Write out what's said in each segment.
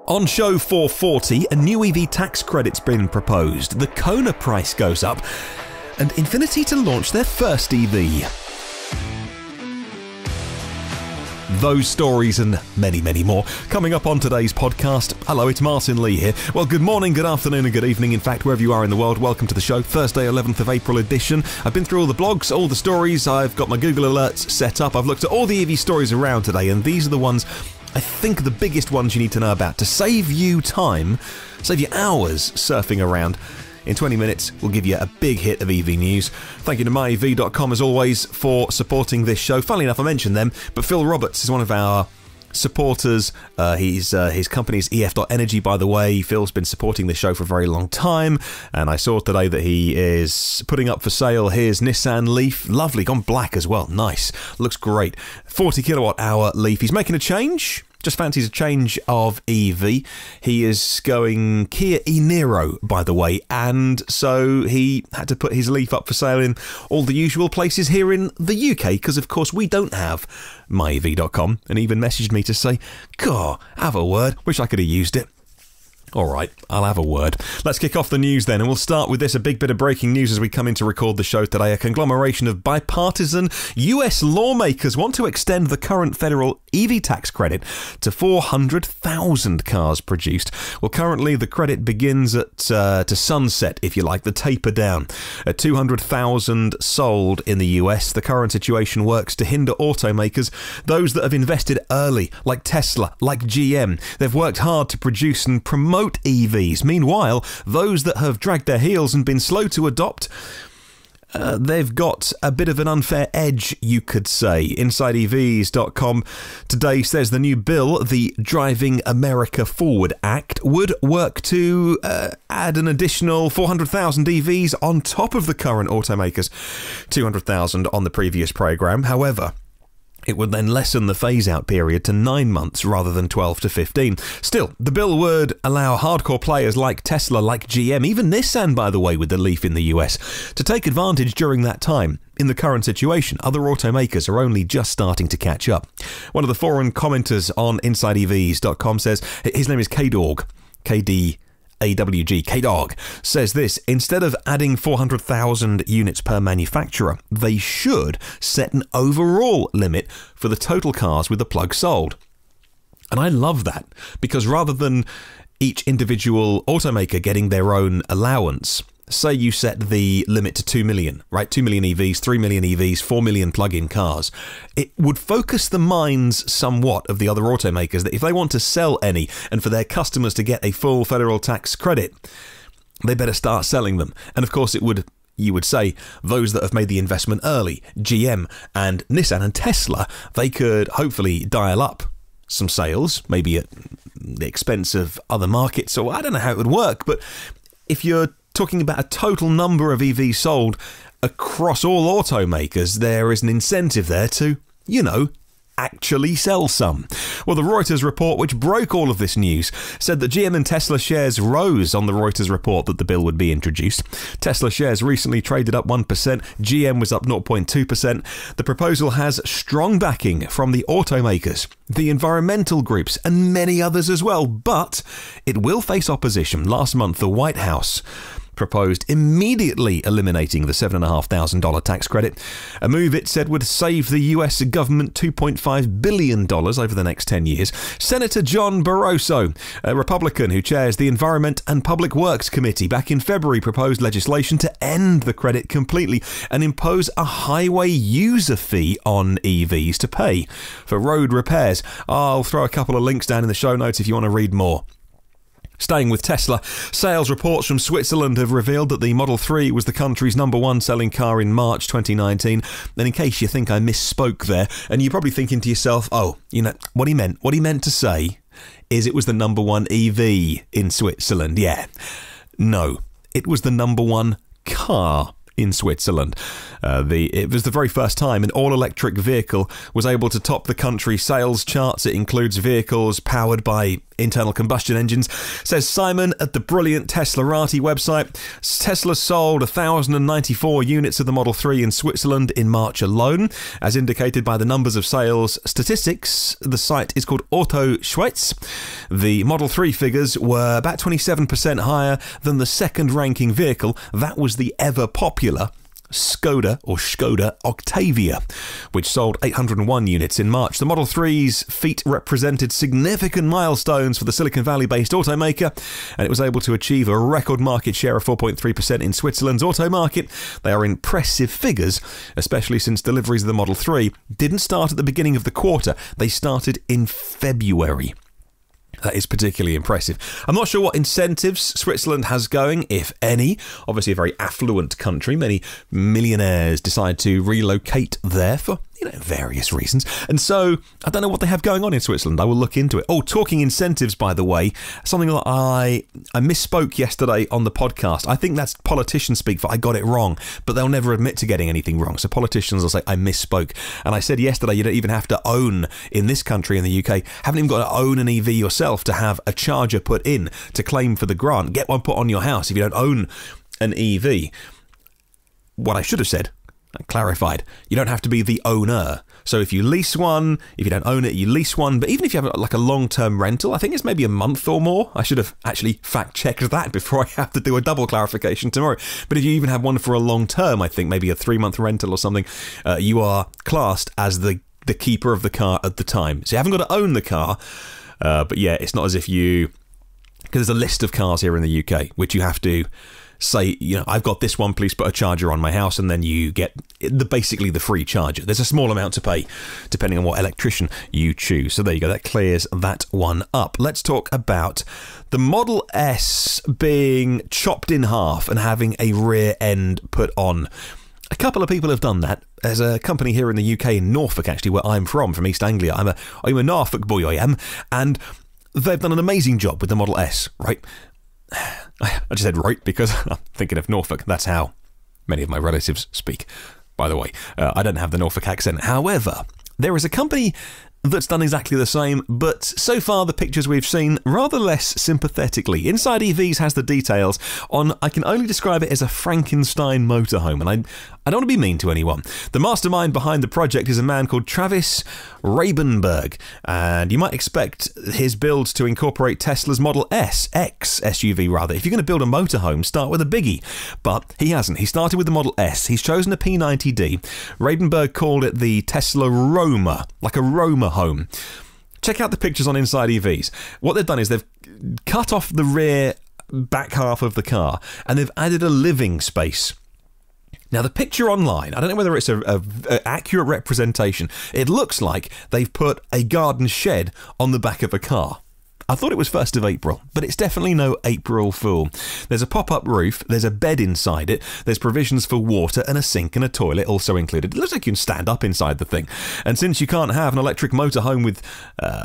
On show 440, a new EV tax credit's been proposed, the Kona price goes up, and Infiniti to launch their first EV. Those stories and many, many more coming up on today's podcast. Hello, it's Martyn Lee here. Well, good morning, good afternoon and good evening. In fact, wherever you are in the world, welcome to the show. Thursday, 11th of April edition. I've been through all the blogs, all the stories. I've got my Google alerts set up. I've looked at all the EV stories around today, and these are the ones I think the biggest ones you need to know about to save you time, save you hours surfing around. In 20 minutes, we'll give you a big hit of EV news. Thank you to myev.com as always for supporting this show. Funnily enough, I mentioned them, but Phil Roberts is one of our supporters. His company's EF.Energy, by the way. Phil's been supporting this show for a very long time, and I saw today that he is putting up for sale his Nissan Leaf. Lovely, gone black as well. Nice, looks great. 40 kilowatt hour Leaf. He's making a change. Just fancies a change of EV. He is going Kia e-Niro, by the way, and so he had to put his Leaf up for sale in all the usual places here in the UK, because of course we don't have myev.com, and even messaged me to say, "God, have a word, wish I could have used it." All right, I'll have a word. Let's kick off the news then, and we'll start with this, a big bit of breaking news as we come in to record the show today. A conglomeration of bipartisan US lawmakers want to extend the current federal EV tax credit to 400,000 cars produced. Well, currently the credit begins at to sunset, if you like, the taper down. At 200,000 sold in the US, the current situation works to hinder automakers, those that have invested early, like Tesla, like GM. They've worked hard to produce and promote EVs. Meanwhile, those that have dragged their heels and been slow to adopt, they've got a bit of an unfair edge, you could say. InsideEVs.com today says the new bill, the Driving America Forward Act, would work to add an additional 400,000 EVs on top of the current automakers' 200,000 on the previous program. However, it would then lessen the phase-out period to 9 months rather than 12 to 15. Still, the bill would allow hardcore players like Tesla, like GM, even Nissan, by the way, with the Leaf in the US, to take advantage during that time. In the current situation, other automakers are only just starting to catch up. One of the foreign commenters on InsideEVs.com says, his name is K-Dog, K-Dog, says this: instead of adding 400,000 units per manufacturer, they should set an overall limit for the total cars with the plug sold. And I love that, because rather than each individual automaker getting their own allowance, say you set the limit to 2 million, right? 2 million EVs, 3 million EVs, 4 million plug-in cars. It would focus the minds somewhat of the other automakers that if they want to sell any and for their customers to get a full federal tax credit, they better start selling them. And of course you would say those that have made the investment early, GM and Nissan and Tesla, they could hopefully dial up some sales, maybe at the expense of other markets, or I don't know how it would work, but if you're talking about a total number of EVs sold across all automakers, there is an incentive there to, actually sell some. Well, the Reuters report, which broke all of this news, said that GM and Tesla shares rose on the Reuters report that the bill would be introduced. Tesla shares recently traded up 1%, GM was up 0.2%. The proposal has strong backing from the automakers, the environmental groups, and many others as well, but it will face opposition. Last month, the White House proposed immediately eliminating the $7,500 tax credit, a move it said would save the US government $2.5 billion over the next 10 years. Senator John Barroso, a Republican who chairs the Environment and Public Works Committee, back in February proposed legislation to end the credit completely and impose a highway user fee on EVs to pay for road repairs. I'll throw a couple of links down in the show notes if you want to read more. Staying with Tesla, sales reports from Switzerland have revealed that the Model 3 was the country's #1 selling car in March 2019. And in case you think I misspoke there, and you're probably thinking to yourself, what he meant to say is it was the #1 EV in Switzerland. Yeah. No, it was the #1 car in Switzerland. It was the very first time an all-electric vehicle was able to top the country's sales charts. It includes vehicles powered by internal combustion engines. Says Simon at the brilliant Teslarati website. Tesla sold 1,094 units of the Model 3 in Switzerland in March alone. As indicated by the numbers of sales statistics, the site is called Auto Schweiz. The Model 3 figures were about 27% higher than the second ranking vehicle. That was the ever popular Skoda Octavia, which sold 801 units in March. The Model 3's feat represented significant milestones for the Silicon Valley-based automaker, and it was able to achieve a record market share of 4.3% in Switzerland's auto market. They are impressive figures, especially since deliveries of the Model 3 didn't start at the beginning of the quarter. They started in February. That is particularly impressive. I'm not sure what incentives Switzerland has going, if any. Obviously a very affluent country. Many millionaires decide to relocate there for, various reasons. And so I don't know what they have going on in Switzerland. I will look into it. Oh, talking incentives, by the way, something that I misspoke yesterday on the podcast. I think that's politician speak for I got it wrong, but they'll never admit to getting anything wrong. So politicians will say, I misspoke. And I said yesterday, you don't even have to own, in this country, in the UK, haven't even got to own an EV yourself to have a charger put in to claim for the grant. Get one put on your house if you don't own an EV. What I should have said, clarified, you don't have to be the owner. So if you lease one, if you don't own it, you lease one. But even if you have like a long-term rental, I think it's maybe a month or more. I should have actually fact-checked that before I have to do a double clarification tomorrow. But if you even have one for a long term, I think maybe a 3-month rental or something, you are classed as the keeper of the car at the time. So you haven't got to own the car. But yeah, it's not as if you... Because there's a list of cars here in the UK, which you have to say, I've got this one, please put a charger on my house, and then you get basically the free charger. There's a small amount to pay, depending on what electrician you choose. So there you go, that clears that one up. Let's talk about the Model S being chopped in half and having a rear end put on. A couple of people have done that. There's a company here in the UK, in Norfolk, actually, where I'm from East Anglia. I'm a Norfolk boy, I am, and they've done an amazing job with the Model S, right? I just said right because I'm thinking of Norfolk. That's how many of my relatives speak, by the way. I don't have the Norfolk accent. However, there is a company that's done exactly the same, but so far the pictures we've seen rather less sympathetically. InsideEVs has the details on, I can only describe it as a Frankenstein motorhome, and I don't want to be mean to anyone. The mastermind behind the project is a man called Travis Rabenberg, and you might expect his build to incorporate Tesla's Model S, X SUV rather. If you're going to build a motorhome, start with a biggie. But he hasn't. He started with the Model S. He's chosen a P90D. Rabenberg called it the Tesla Roma, like a Roma home. Check out the pictures on InsideEVs. What they've done is they've cut off the rear back half of the car and they've added a living space. Now, the picture online, I don't know whether it's a accurate representation. It looks like they've put a garden shed on the back of a car. I thought it was 1st of April, but it's definitely no April Fool. There's a pop-up roof, there's a bed inside it, there's provisions for water and a sink and a toilet also included. It looks like you can stand up inside the thing. And since you can't have an electric motorhome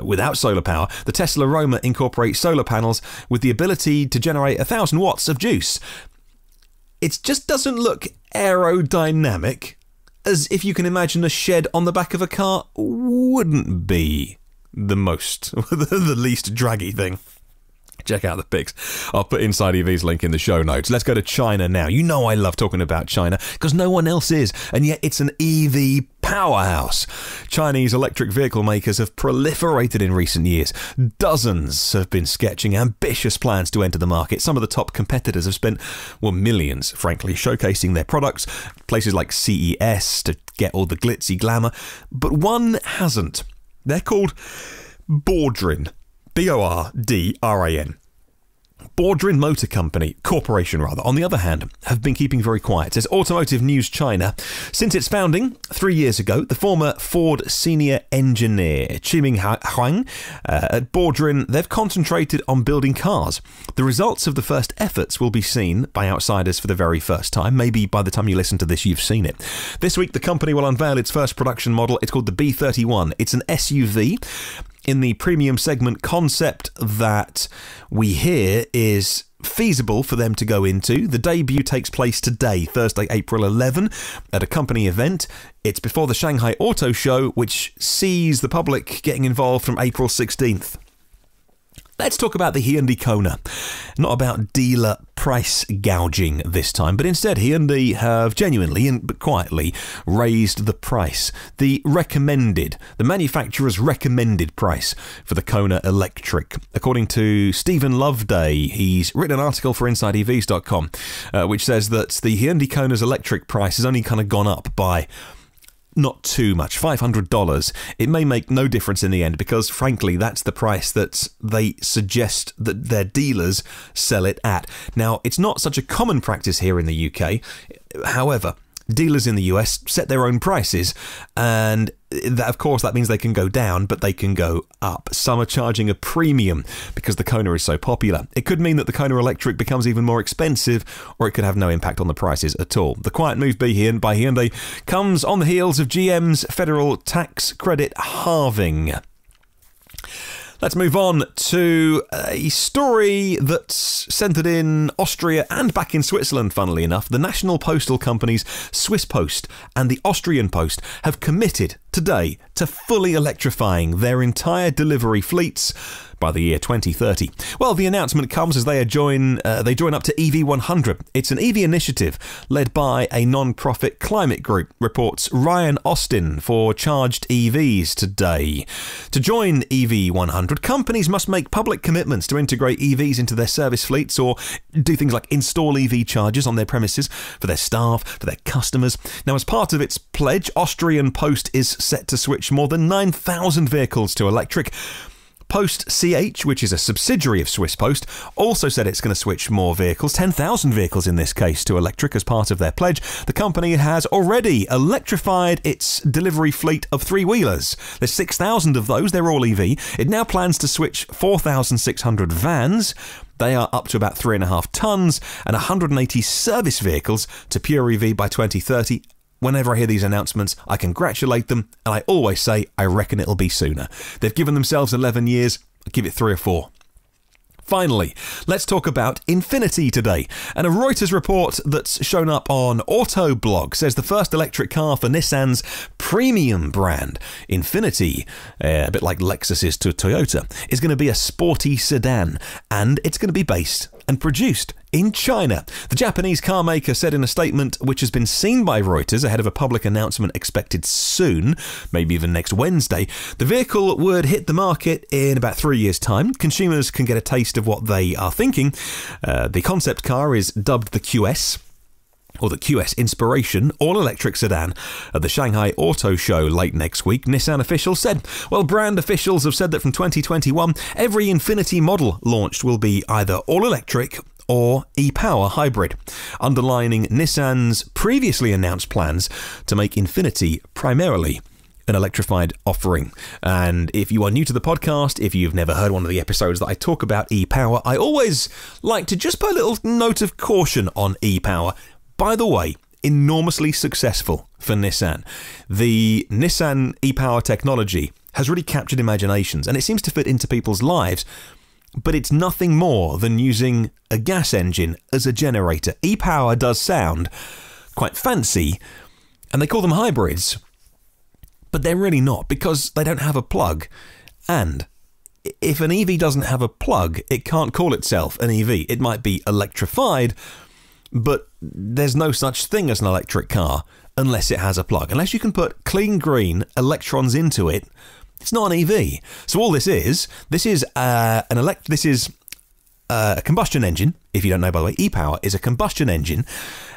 without solar power, the Tesla Roma incorporates solar panels with the ability to generate 1,000 watts of juice. It just doesn't look aerodynamic, as if you can imagine a shed on the back of a car wouldn't be the least draggy thing. Check out the pics. I'll put InsideEVs link in the show notes. Let's go to China now. You know I love talking about China because no one else is, and yet it's an EV powerhouse. Chinese electric vehicle makers have proliferated in recent years. Dozens have been sketching ambitious plans to enter the market. Some of the top competitors have spent, millions, frankly, showcasing their products. Places like CES to get all the glitzy glamour. But one hasn't. They're called Bordrin. Bordran. Bordrin Motor Corporation, on the other hand, have been keeping very quiet. Says Automotive News China. Since its founding 3 years ago, the former Ford senior engineer Qiming Huang at Bordrin, they've concentrated on building cars. The results of the first efforts will be seen by outsiders for the very first time. Maybe by the time you listen to this, you've seen it. This week, the company will unveil its first production model. It's called the B31. It's an SUV. In the premium segment concept that we hear is feasible for them to go into. The debut takes place today, Thursday, April 11, at a company event. It's before the Shanghai Auto Show, which sees the public getting involved from April 16th. Let's talk about the Hyundai Kona. Not about dealer price gouging this time, but instead Hyundai have genuinely but quietly raised the price. The manufacturer's recommended price for the Kona Electric. According to Stephen Loveday, he's written an article for InsideEVs.com, which says that the Hyundai Kona's electric price has only kind of gone up by not too much, $500. It may make no difference in the end because, frankly, that's the price that they suggest that their dealers sell it at. Now, it's not such a common practice here in the UK. However, dealers in the US set their own prices, and of course that means they can go down, but they can go up. Some are charging a premium because the Kona is so popular. It could mean that the Kona Electric becomes even more expensive, or it could have no impact on the prices at all. The quiet move by Hyundai comes on the heels of GM's federal tax credit halving. Let's move on to a story that's centred in Austria and back in Switzerland, funnily enough. The national postal companies Swiss Post and the Austrian Post have committed today to fully electrifying their entire delivery fleets by the year 2030. Well, the announcement comes as they join up to EV100. It's an EV initiative led by a non-profit climate group, reports Ryan Austin for Charged EVs today. To join EV100, companies must make public commitments to integrate EVs into their service fleets or do things like install EV chargers on their premises for their staff, for their customers. Now, as part of its pledge, Austrian Post is set to switch more than 9,000 vehicles to electric. Post CH, which is a subsidiary of Swiss Post, also said it's going to switch more vehicles, 10,000 vehicles in this case, to electric as part of their pledge. The company has already electrified its delivery fleet of three-wheelers. There's 6,000 of those, they're all EV. It now plans to switch 4,600 vans. They are up to about 3.5 tonnes and 180 service vehicles to pure EV by 2030. Whenever I hear these announcements, I congratulate them, and I always say, I reckon it'll be sooner. They've given themselves 11 years, I'll give it 3 or 4. Finally, let's talk about Infiniti today. And a Reuters report that's shown up on Autoblog says the first electric car for Nissan's premium brand, Infiniti, a bit like Lexus is to Toyota, is going to be a sporty sedan, and it's going to be based and produced in China. The Japanese car maker said in a statement, which has been seen by Reuters ahead of a public announcement expected soon, maybe even next Wednesday, the vehicle would hit the market in about 3 years' time. Consumers can get a taste of what they are thinking. The concept car is dubbed the QS, or the QS Inspiration, all-electric sedan at the Shanghai Auto Show late next week. Nissan officials said, well, brand officials have said that from 2021, every Infiniti model launched will be either all-electric or e-power hybrid, underlining Nissan's previously announced plans to make Infiniti primarily an electrified offering. And if you are new to the podcast, if you've never heard one of the episodes that I talk about e-power, I always like to just put a little note of caution on e-power. By the way, enormously successful for Nissan. The Nissan e-power technology has really captured imaginations, and it seems to fit into people's lives, but it's nothing more than using a gas engine as a generator. E-power does sound quite fancy, and they call them hybrids, but they're really not, because they don't have a plug. And if an EV doesn't have a plug, it can't call itself an EV. It might be electrified, but there's no such thing as an electric car unless it has a plug. Unless you can put clean green electrons into it, it's not an EV. So all this is a combustion engine. If you don't know, by the way, e-power is a combustion engine,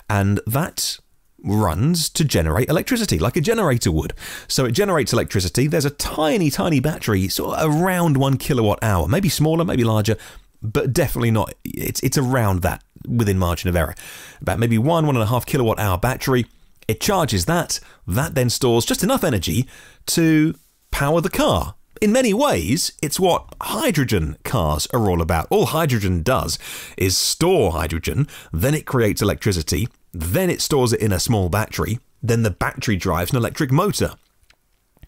and that runs to generate electricity like a generator would. So it generates electricity. There's a tiny, tiny battery, sort of around 1 kilowatt hour, maybe smaller, maybe larger, but definitely not. It's around that, within margin of error. About maybe 1.5 kilowatt hour battery. It charges that then stores just enough energy to power the car. In many ways, it's what hydrogen cars are all about. All hydrogen does is store hydrogen, then it creates electricity, then it stores it in a small battery, then the battery drives an electric motor.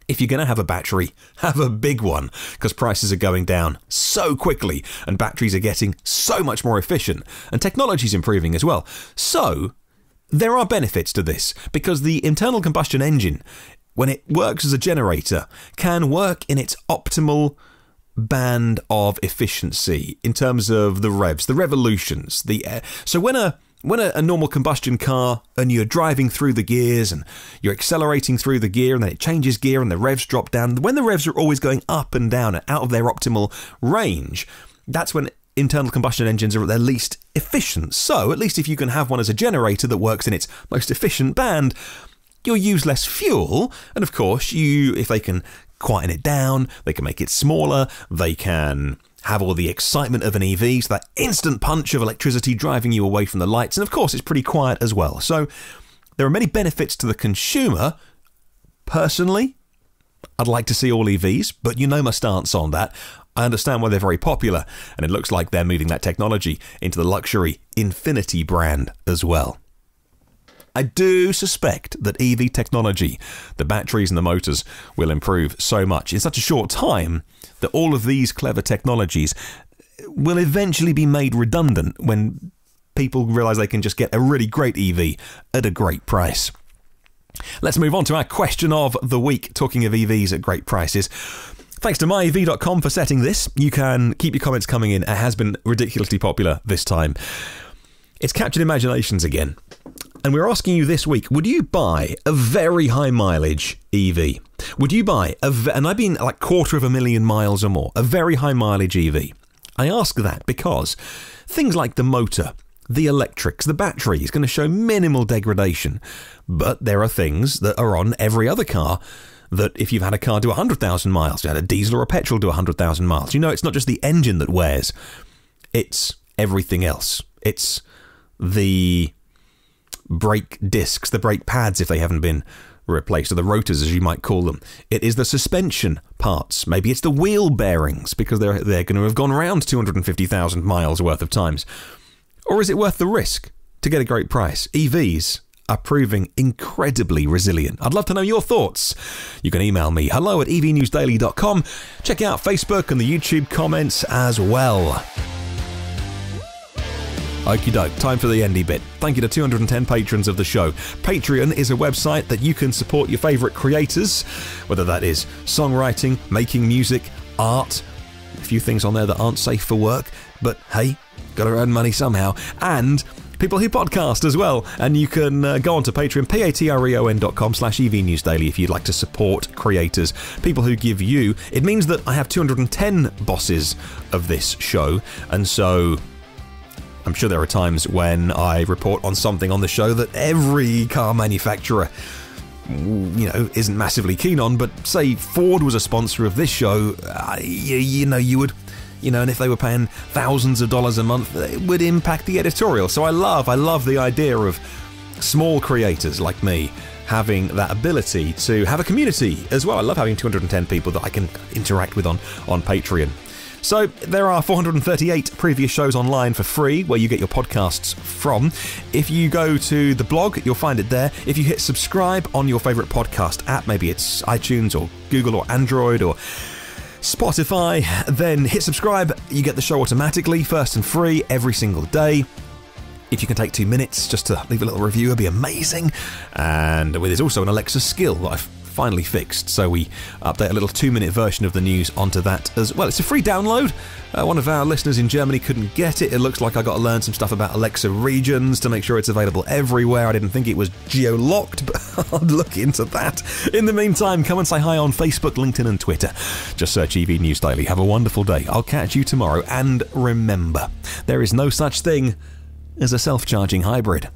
If you're going to have a battery, have a big one, because prices are going down so quickly and batteries are getting so much more efficient and technology's improving as well. So there are benefits to this, because the internal combustion engine, when it works as a generator, can work in its optimal band of efficiency in terms of the revs, the revolutions. So when a normal combustion car and you're driving through the gears and you're accelerating through the gear and then it changes gear and the revs drop down, when the revs are always going up and down and out of their optimal range, that's when internal combustion engines are at their least efficient. So at least if you can have one as a generator that works in its most efficient band, you'll use less fuel. And of course, if they can quieten it down, they can make it smaller, they can have all the excitement of an EV, so that instant punch of electricity driving you away from the lights. And of course, it's pretty quiet as well. So there are many benefits to the consumer. Personally, I'd like to see all EVs, but you know my stance on that. I understand why they're very popular, and it looks like they're moving that technology into the luxury Infiniti brand as well. I do suspect that EV technology, the batteries and the motors, will improve so much in such a short time that all of these clever technologies will eventually be made redundant when people realise they can just get a really great EV at a great price. Let's move on to our question of the week, talking of EVs at great prices. Thanks to myev.com for setting this. You can keep your comments coming in. It has been ridiculously popular this time. It's captured imaginations again. And we're asking you this week, would you buy a very high mileage EV? Would you buy, and I've been like 250,000 miles or more, a very high mileage EV? I ask that because things like the motor, the electrics, the battery is going to show minimal degradation. But there are things that are on every other car that if you've had a car do 100,000 miles, you had a diesel or a petrol do 100,000 miles, you know it's not just the engine that wears, it's everything else. It's the brake discs, the brake pads if they haven't been replaced, or the rotors as you might call them. It is the suspension parts. Maybe it's the wheel bearings because they're going to have gone around 250,000 miles worth of times. Or is it worth the risk to get a great price? EVs are proving incredibly resilient. I'd love to know your thoughts. You can email me, hello@evnewsdaily.com. Check out Facebook and the YouTube comments as well. Okie doke, time for the endy bit. Thank you to 210 patrons of the show. Patreon is a website that you can support your favourite creators, whether that is songwriting, making music, art, a few things on there that aren't safe for work, but hey, gotta earn money somehow, and people who podcast as well. And you can go on to Patreon, patreon.com/evnewsdaily if you'd like to support creators, people who give you. It means that I have 210 bosses of this show, and so I'm sure there are times when I report on something on the show that every car manufacturer, isn't massively keen on, but say Ford was a sponsor of this show, you would, and if they were paying thousands of dollars a month, it would impact the editorial. So I love the idea of small creators like me having that ability to have a community as well. I love having 210 people that I can interact with on Patreon. So there are 438 previous shows online for free where you get your podcasts from. If you go to the blog, you'll find it there. If you hit subscribe on your favourite podcast app, maybe it's iTunes or Google or Android or Spotify, then hit subscribe. You get the show automatically, first and free, every single day. If you can take 2 minutes just to leave a little review, it'd be amazing. And there's also an Alexa skill that I've finally fixed, so we update a little 2-minute version of the news onto that as well. It's a free download. One of our listeners in Germany couldn't get it. It looks like I got to learn some stuff about Alexa regions to make sure it's available everywhere. I didn't think it was geo-locked, but I'll look into that. In the meantime, come and say hi on Facebook, LinkedIn and Twitter. Just search EV News Daily. Have a wonderful day. I'll catch you tomorrow, and remember, there is no such thing as a self-charging hybrid.